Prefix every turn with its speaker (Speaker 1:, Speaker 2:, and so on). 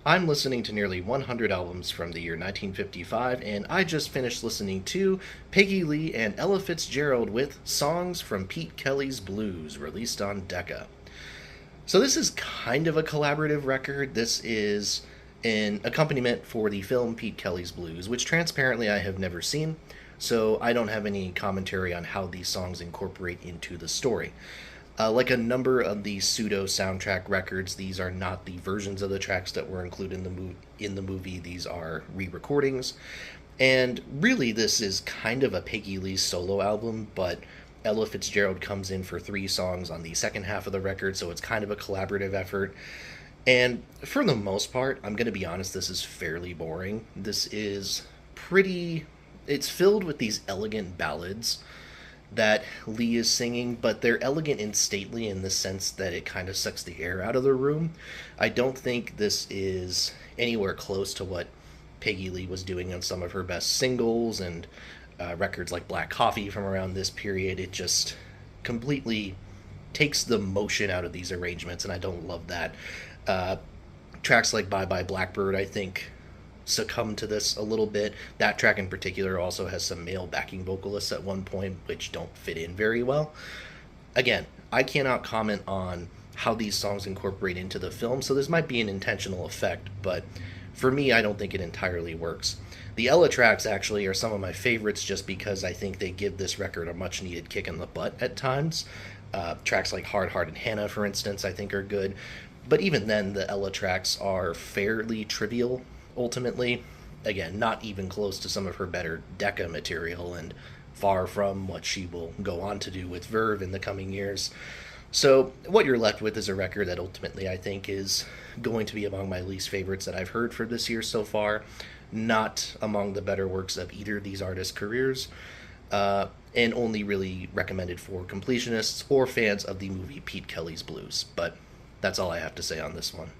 Speaker 1: I'm listening to nearly 100 albums from the year 1955, and I just finished listening to Peggy Lee and Ella Fitzgerald with Songs from Pete Kelly's Blues, released on Decca. So, this is kind of a collaborative record. This is an accompaniment for the film Pete Kelly's Blues, which transparently I have never seen, so I don't have any commentary on how these songs incorporate into the story. Like a number of the pseudo soundtrack records, these are not the versions of the tracks that were included in the movie. These are re-recordings, and really, this is kind of a Peggy Lee solo album. But Ella Fitzgerald comes in for three songs on the second half of the record, so it's kind of a collaborative effort. And for the most part, I'm going to be honest, this is fairly boring. This is pretty. It's filled with these elegant ballads that Lee is singing, but they're elegant and stately in the sense that it kind of sucks the air out of the room. I don't think this is anywhere close to what Peggy Lee was doing on some of her best singles and records like Black Coffee from around this period. It just completely takes the motion out of these arrangements, and I don't love that. Uh, Tracks like Bye Bye Blackbird, I think, succumb to this a little bit. That track in particular also has some male backing vocalists at one point, which don't fit in very well. Again, I cannot comment on how these songs incorporate into the film, so this might be an intentional effect, but for me, I don't think it entirely works. The Ella tracks actually are some of my favorites just because I think they give this record a much needed kick in the butt at times. Tracks like Hard Heart and Hannah, for instance, I think are good. But even then, the Ella tracks are fairly trivial ultimately. Again, not even close to some of her better Decca material, and far from what she will go on to do with Verve in the coming years. So, what you're left with is a record that ultimately I think is going to be among my least favorites that I've heard for this year so far, not among the better works of either of these artists' careers, and only really recommended for completionists or fans of the movie Pete Kelly's Blues. But that's all I have to say on this one.